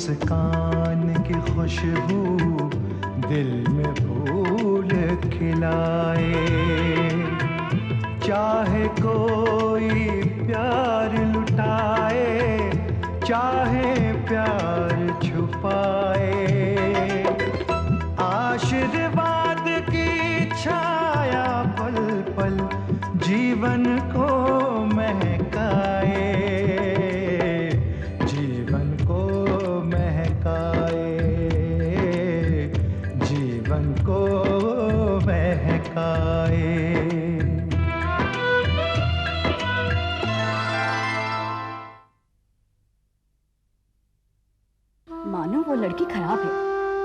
मुस्कान की खुशबू दिल में फूल खिलाए। चाहे कोई प्यार लुटाए, चाहे प्यार छुपाए, आशीर्वाद की छाया पल पल जीवन को महकाए, जीवन को महकाए, जीवन को महकाए। मानो वो लड़की खराब है,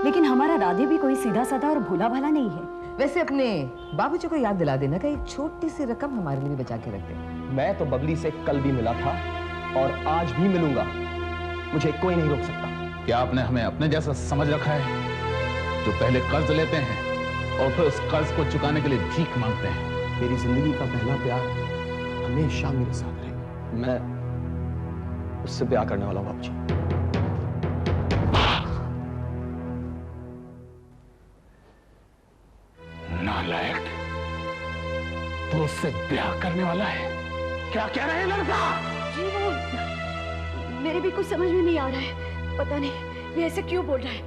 लेकिन हमारा राधे भी कोई सीधा साधा और भोला भाला नहीं है। वैसे अपने बाबूजी को याद दिला देना कि एक छोटी सी रकम हमारे लिए बचा के रख दे। मैं तो बबली से कल भी मिला था और आज भी मिलूंगा। मुझे कोई नहीं रोक सकता। क्या आपने हमें अपने जैसा समझ रखा है, जो पहले कर्ज लेते हैं और फिर उस कर्ज को चुकाने के लिए भीख मांगते हैं? मेरी जिंदगी का पहला प्यार हमेशा मेरे साथ रहेगा। मैं उससे प्यार करने वाला हूं बाबूजी। नालायक, तो उससे ब्याह करने वाला है? क्या कह रहे हैं लड़का? जी वो मेरे भी कुछ समझ में नहीं आ रहा है। पता नहीं ये ऐसे क्यों बोल रहा है।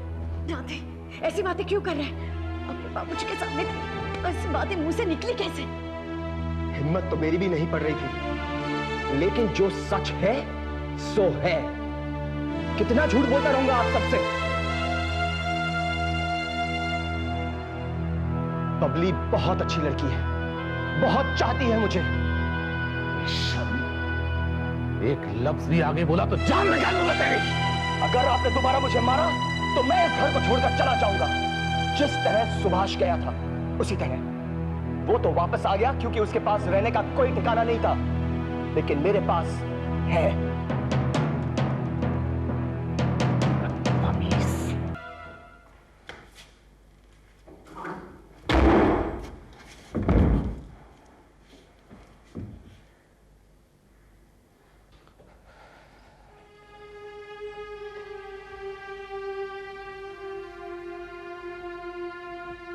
राधे ऐसी बातें क्यों कर रहा है? अपने बाबूजी के सामने ऐसी बातें मुंह से निकली कैसे? हिम्मत तो मेरी भी नहीं पड़ रही थी, लेकिन जो सच है सो है। कितना झूठ बोलता रहूंगा आप सबसे। बबली बहुत अच्छी लड़की है, बहुत चाहती है मुझे। एक लफ्ज भी आगे बोला तो जान निकाल दूंगा तेरी। अगर आपने दोबारा मुझे मारा तो मैं इस घर को छोड़कर चला जाऊंगा। जिस तरह सुभाष गया था उसी तरह। वो तो वापस आ गया क्योंकि उसके पास रहने का कोई ठिकाना नहीं था, लेकिन मेरे पास है।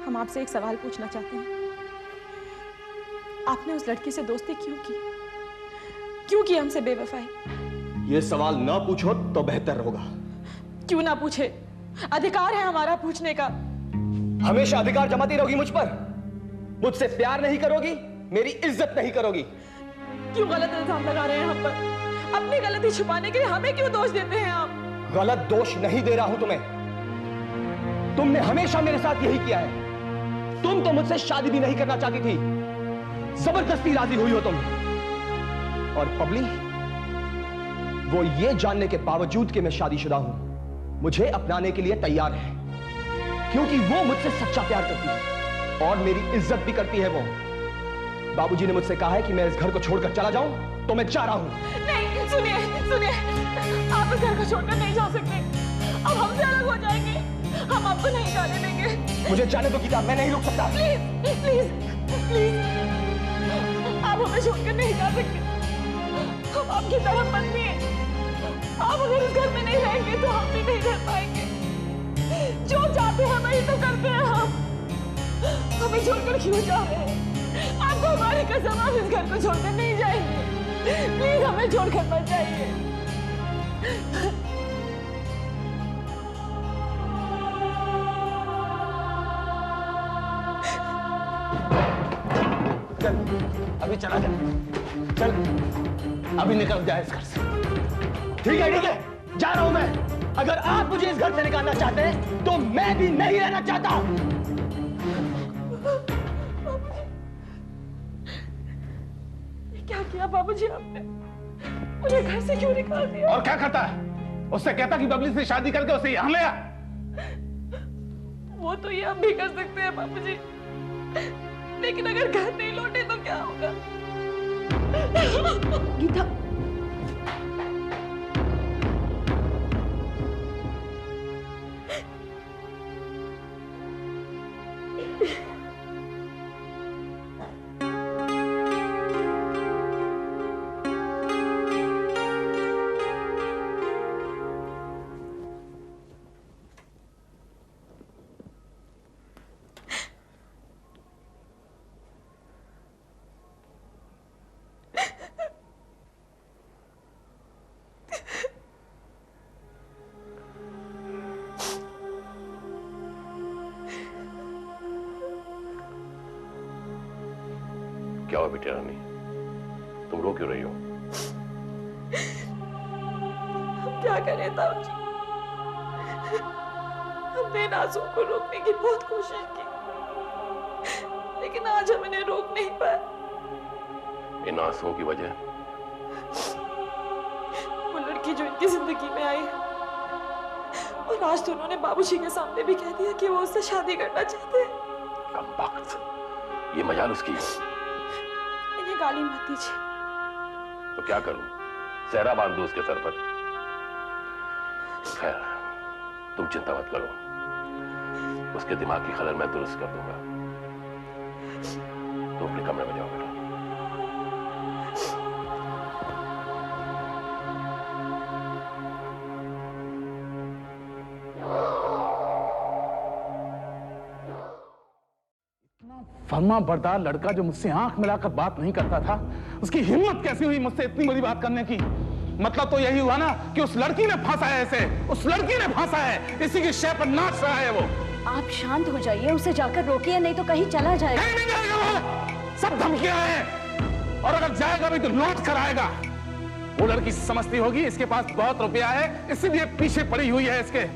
हम आपसे एक सवाल पूछना चाहते हैं। आपने उस लड़की से दोस्ती क्यों की? क्यों की हमसे बेवफाई? ये सवाल ना पूछो तो बेहतर होगा। क्यों ना पूछे? अधिकार है हमारा पूछने का। हमेशा अधिकार जमाती रहोगी मुझ पर? मुझसे प्यार नहीं करोगी, मेरी इज्जत नहीं करोगी। क्यों गलत इल्जाम लगा रहे हैं हम पर? अपनी गलती छुपाने के लिए हमें क्यों दोष देते हैं आप? गलत दोष नहीं दे रहा हूं तुम्हें। तुमने हमेशा मेरे साथ यही किया है। तुम तो मुझसे शादी भी नहीं करना चाहती थी, जबरदस्ती राजी हुई हो तुम। और बबली, वो ये जानने के बावजूद कि मैं शादीशुदा हूं, मुझे अपनाने के लिए तैयार है, क्योंकि वो मुझसे सच्चा प्यार करती है और मेरी इज्जत भी करती है। वो बाबूजी ने मुझसे कहा है कि मैं इस घर को छोड़कर चला जाऊं, तो मैं जा रहा हूं। नहीं, सुनिए सुनिए, आप इस घर को छोड़कर नहीं जा सकते। अब हमसे अलग हो जाएंगे, हम आपको नहीं जाने देंगे। मुझे जाने दो गीता, मैं नहीं रुक सकता। प्लीज प्लीज प्लीज, आप हमें छोड़कर नहीं जा सकते। हम आपकी तरफ बंदी हैं। आप अगर इस घर में नहीं रहेंगे तो हम भी नहीं रह पाएंगे। जो चाहते हैं वही तो करते हैं हम। हमें छोड़कर क्यों जा रहे हैं? आपको हमारी कसम, आप इस घर को छोड़कर नहीं जाएंगे। प्लीज हमें छोड़कर मत जाइए। चल, अभी चला जा। चल, अभी निकल जाए इस घर से। ठीक है, जा रहा हूं मैं। अगर आप मुझे इस घर से निकालना चाहते हैं तो मैं भी नहीं रहना चाहता। क्या किया बाबूजी आपने? मुझे घर से क्यों निकाल दिया? और क्या करता है? उससे कहता कि बबली से शादी करके उसे यहां ले आ। वो तो ये हम भी कर सकते हैं बाबूजी, लेकिन अगर घर नहीं लौटे तो क्या होगा? गीता, क्या हुआ बेटी रानी, तुम रो क्यों रही हो? हम क्या करें ताऊ जी, हमने इन आंसुओं को रोकने की बहुत कोशिश की, लेकिन आज हम इन्हें रोक नहीं पाए। इन आंसुओं की वजह? वो लड़की जो इनकी जिंदगी में आई है, और आज तो उन्होंने बाबूजी के सामने भी कह दिया कि वो उससे शादी करना चाहते हैं। कमबख्त, ये मजाल उसकी है। इन्हें गाली मत दीजिए। तो क्या करूं, सहरा बांध दूं उसके सर पर? खैर, तुम चिंता मत करो, उसके दिमाग की खलल मैं दुरुस्त कर दूंगा। तुम अपने कमरे में जाओ बेटा। फर्मा बरदार लड़का जो मुझसे आंख मिलाकर बात नहीं करता था, उसकी हिम्मत कैसी हुई मुझसे इतनी बड़ी बात करने की? मतलब तो यही हुआ ना कि उस लड़की ने फांसा है इसे, उस लड़की ने फांसा है, इसी की शय पर नाच रहा है वो। आप शांत हो जाइए, उसे जाकर रोकिए, नहीं तो कहीं चला जाएगा। नहीं जाएगा वो, सब धमकियां हैं, और अगर जाएगा भी तो लौट कर आएगा। वो लड़की समझती होगी इसके पास बहुत रुपया है, इसीलिए पीछे पड़ी हुई है इसके।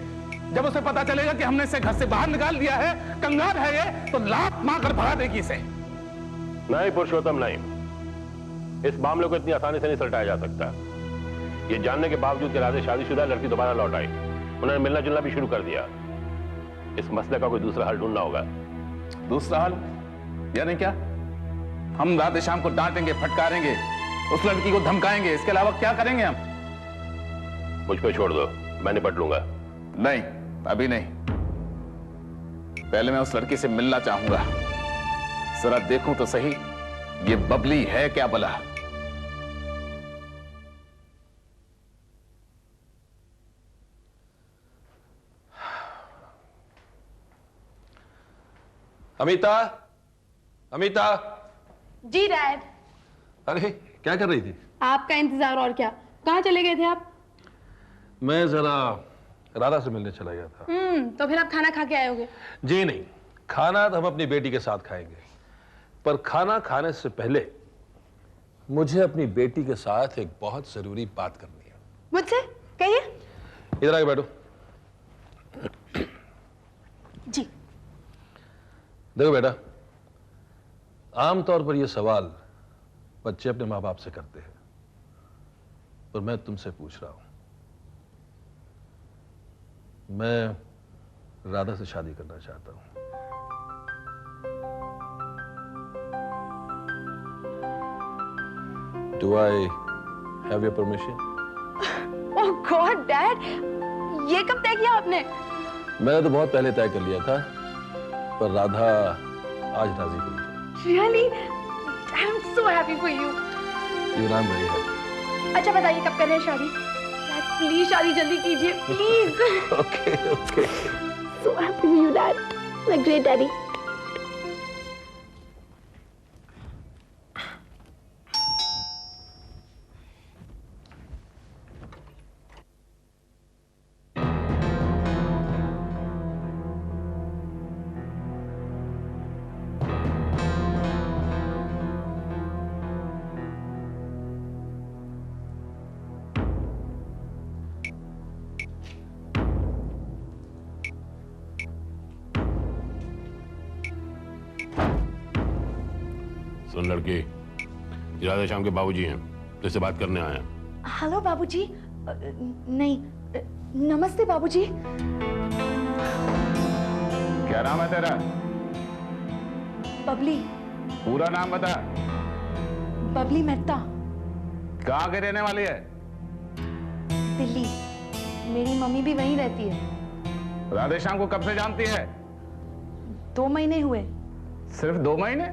जब उसे पता चलेगा कि हमने इसे घर से बाहर निकाल दिया है, कंगाल है ये, तो लात मारकर भगा देगी इसे। नहीं पुरुषोत्तम, नहीं, इस मामले को इतनी आसानी से नहीं सलटाया जा सकता। ये जानने के बावजूद कि राधे शादीशुदा लड़की दोबारा लौट आई, उन्होंने मिलना जुलना भी शुरू कर दिया। इस मसले का कोई दूसरा हल ढूंढना होगा। दूसरा हल? यानी क्या? हम राधे श्याम को डांटेंगे, फटकारेंगे, उस लड़की को धमकाएंगे, इसके अलावा क्या करेंगे हम? मुझ पे छोड़ दो, मैं निपट लूंगा। नहीं, अभी नहीं, पहले मैं उस लड़की से मिलना चाहूंगा। जरा देखूं तो सही ये बबली है क्या भला। अमिता, अमिता। जी डैड। अरे क्या कर रही थी? आपका इंतजार और क्या, कहाँ चले गए थे आप? मैं जरा राधा से मिलने चला गया था। तो फिर आप खाना खा के आए होगे? जी नहीं, खाना तो हम अपनी बेटी के साथ खाएंगे, पर खाना खाने से पहले मुझे अपनी बेटी के साथ एक बहुत जरूरी बात करनी है। मुझसे कहिए। इधर आके बैठो। जी। देखो बेटा, आमतौर पर यह सवाल बच्चे अपने माँ बाप से करते हैं, पर मैं तुमसे पूछ रहा हूं। मैं राधा से शादी करना चाहता हूं। Do I have your permission? Oh God dad, ये कब तय किया आपने? मैंने तो बहुत पहले तय कर लिया था, पर राधा आज राजी हुई है। Really? I'm so happy for you. Even I'm very happy. अच्छा बताइए कब कर रहे हैं शादी? डैड प्लीज शादी जल्दी कीजिए please. Okay, okay. So happy for you dad. My great daddy. सुन लड़के, राधे श्याम के बाबूजी हैं, तुझसे बात करने आए हैं। हेलो बाबूजी। नहीं, नमस्ते बाबूजी। क्या नाम है तेरा? बबली। पूरा नाम बता। बबली मेहता। कहाँ के रहने वाली है? दिल्ली। मेरी मम्मी भी वहीं रहती है। राधे श्याम को कब से जानती है? 2 महीने हुए। सिर्फ 2 महीने?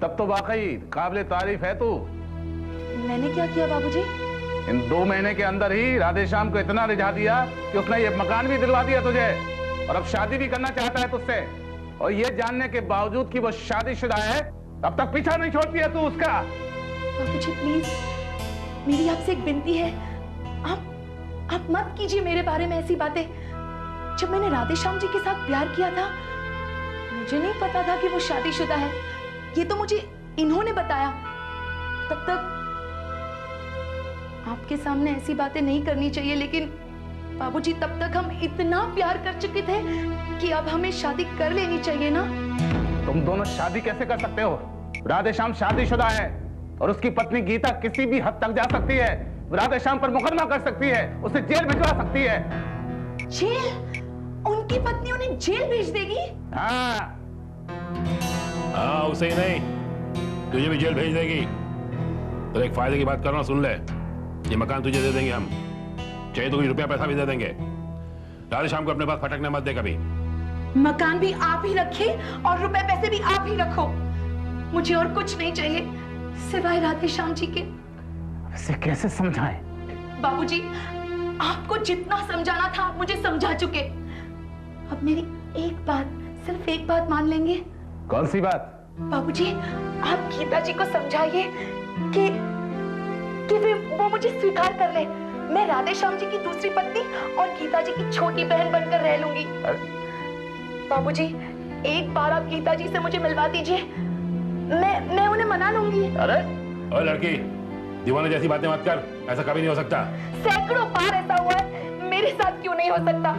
तब तो वाकई काबिले तारीफ है तू। मैंने क्या किया बाबूजी? इन 2 महीने के अंदर ही राधे श्याम को इतना रिझा दिया कि उसने ये मकान भी दिलवा दिया तुझे, और अब शादी भी करना चाहता है तुझसे, और ये जानने के बावजूद कि वो शादीशुदा है अब तक पीछा नहीं छोड़ती है तू उसका। बाबूजी प्लीज, मेरी आपसे एक विनती है, आप मत कीजिए मेरे बारे में ऐसी बातें। जब मैंने राधे श्याम जी के साथ प्यार किया था, मुझे नहीं पता था कि वो शादीशुदा है। ये तो मुझे इन्होंने बताया। तब तक आपके सामने ऐसी बातें नहीं करनी चाहिए, लेकिन बाबूजी तब तक हम इतना प्यार कर चुके थे कि अब हमें शादी कर लेनी चाहिए ना। तुम दोनों शादी कैसे कर सकते हो? राधेश्याम शादीशुदा है और उसकी पत्नी गीता किसी भी हद तक जा सकती है। राधेश्याम पर मुकदमा कर सकती है, उसे जेल भिजवा सकती है। जेल? उनकी पत्नी उन्हें जेल भेज देगी? हाँ, उसे ही नहीं, तुझे भी जेल भेज देगी। तो एक फायदे की बात कर रहा हूं, सुन ले। ये मकान तुझे दे देंगे हम, चाहिए तो कुछ रुपया पैसा भी दे देंगे। राधेश्याम को अपने पास फटकने मत दे कभी। मकान भी आप ही रखे और रुपए पैसे भी आप ही रखो। मुझे और कुछ नहीं चाहिए सिवाय राधेश्याम जी के। इसे कैसे समझाएं? बाबूजी, आपको जितना समझाना था आप मुझे समझा चुके। अब मेरी एक बात, सिर्फ एक बात मान लेंगे? कौन सी बात? बाबूजी, आप गीता जी को समझाइए कि वो मुझे स्वीकार कर ले। मैं राधेश्याम जी की दूसरी पत्नी और गीता जी की छोटी बहन बनकर रह लूंगी। बाबूजी, एक बार आप गीता जी से मुझे मिलवा दीजिए, मैं उन्हें मना लूंगी। अरे ओए लड़की, दीवाने जैसी बातें मत कर, ऐसा कभी नहीं हो सकता। सैकड़ों बार ऐसा हुआ है, मेरे साथ क्यों नहीं हो सकता?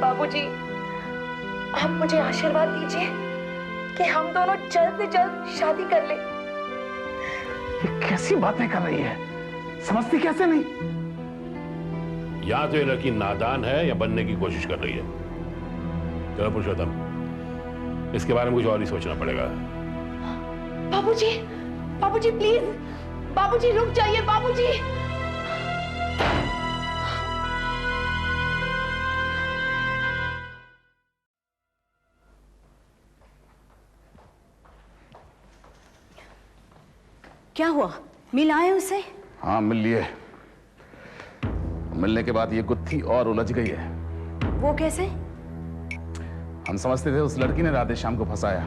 बाबूजी, आप मुझे आशीर्वाद दीजिए कि हम दोनों जल्द से जल्द शादी कर ले। ये कैसी बातें कर रही है? समझती कैसे नहीं? या तो ये लड़की नादान है या बनने की कोशिश कर रही है। चलो पुरुषोत्तम, इसके बारे में कुछ और ही सोचना पड़ेगा। बाबूजी, बाबूजी प्लीज, बाबूजी रुक जाइए। बाबूजी, क्या हुआ? मिल आए उसे? हाँ, मिल लिए। मिलने के बाद ये गुत्थी और उलझ गई है। वो कैसे? हम समझते थे उस लड़की ने राधेश्याम को फंसाया,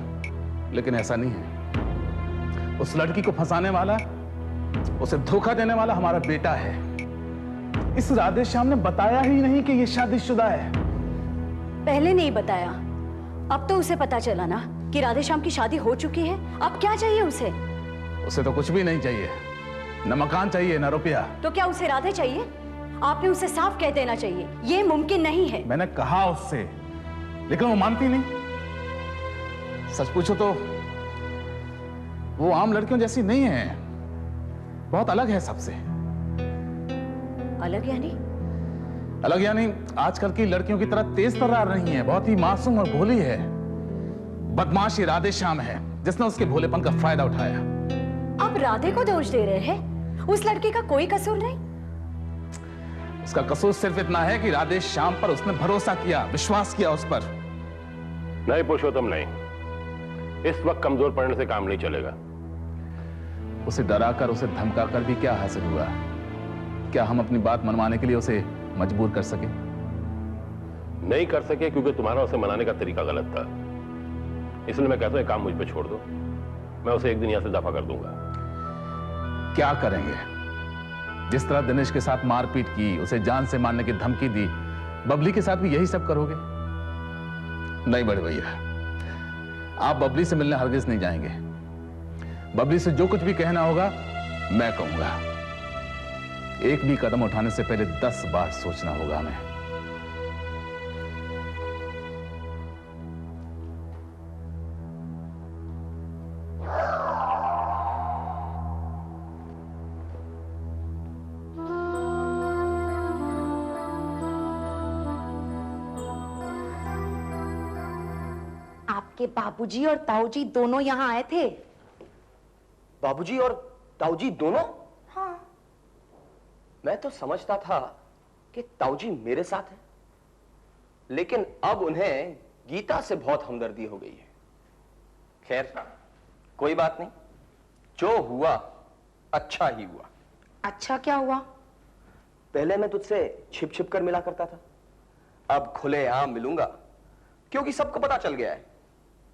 लेकिन ऐसा नहीं है। उस लड़की को फंसाने वाला, उसे धोखा देने वाला हमारा बेटा है। इस राधेश्याम ने बताया ही नहीं कि ये शादीशुदा है। पहले नहीं बताया, अब तो उसे पता चला ना कि राधेश्याम की शादी हो चुकी है। अब क्या चाहिए उसे? उसे तो कुछ भी नहीं चाहिए, न मकान चाहिए न रुपया। तो क्या उसे राधे चाहिए? आपने उसे साफ कह देना चाहिए, ये मुमकिन नहीं है। मैंने कहा उससे, लेकिन वो मानती नहीं। सच पूछो तो वो आम लड़कियों जैसी नहीं है, बहुत अलग है सबसे। अलग यानी? अलग यानी आजकल की लड़कियों की तरह तेज तर्रार नहीं है, बहुत ही मासूम और भोली है। बदमाश ये राधेश्याम है जिसने उसके भोलेपन का फायदा उठाया। आप राधे को दोष दे रहे हैं? उस लड़की का कोई कसूर नहीं? उसका कसूर सिर्फ इतना है कि राधेश्याम पर उसने भरोसा किया, विश्वास किया उस पर। नहीं पुरुषोत्तम, नहीं, इस वक्त कमजोर पड़ने से काम नहीं चलेगा। उसे डराकर, उसे धमकाकर भी क्या हासिल हुआ? क्या हम अपनी बात मनवाने के लिए उसे मजबूर कर सके? नहीं कर सके क्योंकि तुम्हारा उसे मनाने का तरीका गलत था। इसलिए मैं कहता हूं काम मुझ पे छोड़ दो, मैं उसे एक दिन यहां से दफा कर दूंगा। क्या करेंगे? जिस तरह दिनेश के साथ मारपीट की, उसे जान से मारने की धमकी दी, बबली के साथ भी यही सब करोगे? नहीं बड़े भैया, आप बबली से मिलने हरगिज नहीं जाएंगे। बबली से जो कुछ भी कहना होगा मैं कहूंगा। एक भी कदम उठाने से पहले 10 बार सोचना होगा हमें। आपके बाबूजी और ताऊजी दोनों यहाँ आए थे। बाबूजी और ताऊजी दोनों? हाँ। मैं तो समझता था कि ताऊजी मेरे साथ है, लेकिन अब उन्हें गीता से बहुत हमदर्दी हो गई है। खैर, कोई बात नहीं, जो हुआ अच्छा ही हुआ। अच्छा क्या हुआ? पहले मैं तुझसे छिप छिप कर मिला करता था, अब खुलेआम मिलूंगा क्योंकि सबको पता चल गया है।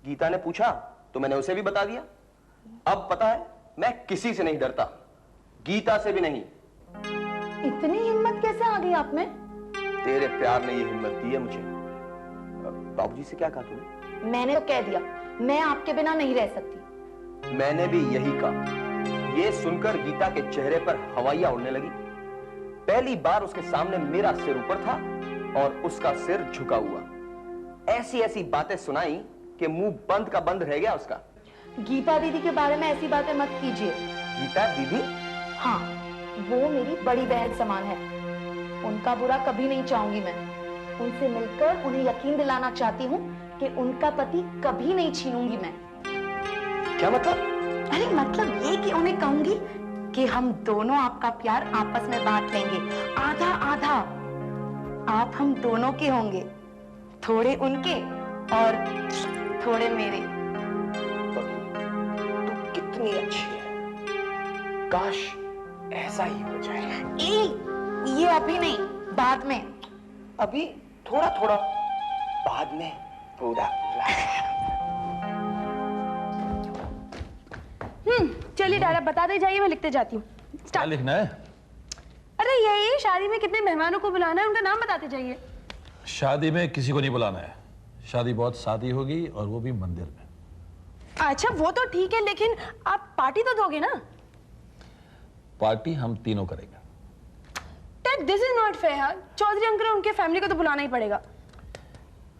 गीता ने पूछा तो मैंने उसे भी बता दिया। अब पता है मैं किसी से नहीं डरता, गीता से भी नहीं। इतनी हिम्मत कैसे आ गई आप में? तेरे प्यार ने ये हिम्मत दी है मुझे। बाबूजी से क्या कहा तूने? मैंने तो कह दिया, मैं आपके बिना नहीं रह सकती। मैंने भी यही कहा। ये सुनकर गीता के चेहरे पर हवाइयां उड़ने लगी। पहली बार उसके सामने मेरा सिर ऊपर था और उसका सिर झुका हुआ। ऐसी ऐसी बातें सुनाई कि मुंह बंद का बंद रह गया उसका। गीता दीदी के बारे में ऐसी बातें मत कीजिए। गीता दीदी? हाँ, वो मेरी बड़ी बहन समान है। उनका बुरा कभी नहीं चाहूंगी मैं। उनसे मिलकर उन्हें यकीन दिलाना चाहती हूँ कि उनका पति कभी नहीं छीनूंगी मैं। क्या मतलब? अरे मतलब ये कि उन्हें कहूंगी कि हम दोनों आपका प्यार आपस में बांट लेंगे, आधा आधा। आप हम दोनों के होंगे, थोड़े उनके और थोड़े मेरे। तू कितनी अच्छी है, काश ऐसा ही हो जाए। ये अभी नहीं, बाद में। अभी थोड़ा थोड़ा, बाद में पूरा। चलिए डायरेक्ट बता दे जाइए, मैं लिखते जाती हूँ। क्या लिखना है? अरे यही शादी में कितने मेहमानों को बुलाना है, उनका नाम बताते जाइए। शादी में किसी को नहीं बुलाना है। शादी बहुत सादी होगी और वो भी मंदिर में। अच्छा वो तो ठीक है, लेकिन आप पार्टी तो दोगे ना? पार्टी हम तीनों करेंगे। Dad this is not fair. Chaudhary uncle और उनके फैमिली को तो बुलाना ही पड़ेगा।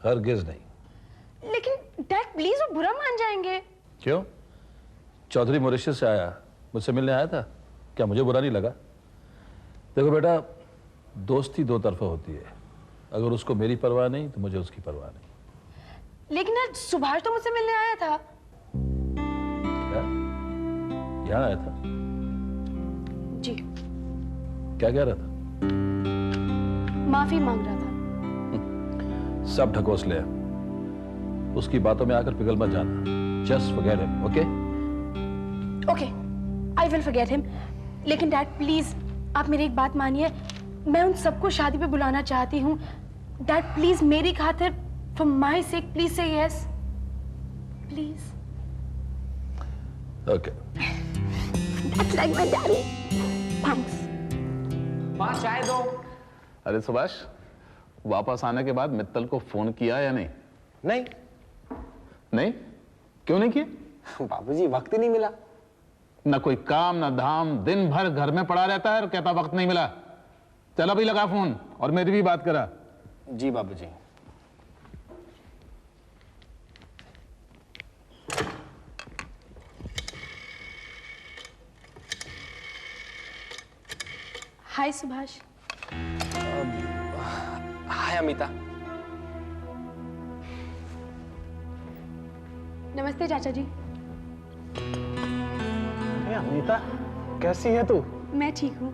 हरगिज नहीं। लेकिन डैड प्लीज वो बुरा मान जाएंगे। क्यों? चौधरी मॉरिशस से आया, मुझसे मिलने आया था, क्या मुझे बुरा नहीं लगा? देखो बेटा, दोस्ती दो तरफा होती है। अगर उसको मेरी परवाह नहीं तो मुझे उसकी परवाह नहीं। लेकिन आज सुभाष तो मुझसे मिलने आया था। क्या? यहाँ आया था? जी। क्या कह रहा था? माफी मांग रहा था। सब ढकोस ले। उसकी बातों में आकर पिघल मत जाना। Just forget him, okay? Okay, I will forget him. लेकिन डैड प्लीज आप मेरी एक बात मानिए, मैं उन सबको शादी पे बुलाना चाहती हूँ। डैड प्लीज मेरी खातिर, फॉर माय सेक, प्लीज से yes, please. Okay. That's like my daddy. Thanks. मां चाय दो। अरे सुभाष, वापस आने के बाद मित्तल को फोन किया या नहीं? नहीं। नहीं? क्यों नहीं किया? बाबूजी, वक्त ही नहीं मिला। न कोई काम न धाम, दिन भर घर में पड़ा रहता है और कहता वक्त नहीं मिला। चल अभी लगा फोन और मेरी भी बात करा। जी बाबूजी। हाय सुभाष। हाय अमिता। नमस्ते चाचा जी। अमिता, कैसी है तू? मैं ठीक हूँ।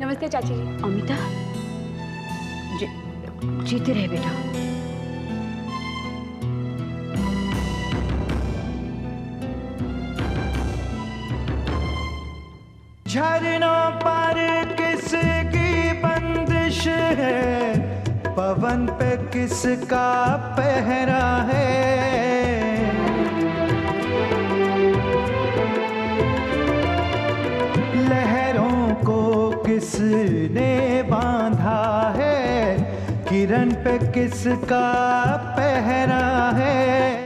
नमस्ते चाची जी। अमिता, जीते रहे बेटा। झरनों पर किसकी बंदिश है, पवन पे किसका पहरा है। लहरों को किसने बांधा है, किरण पे किसका पहरा है।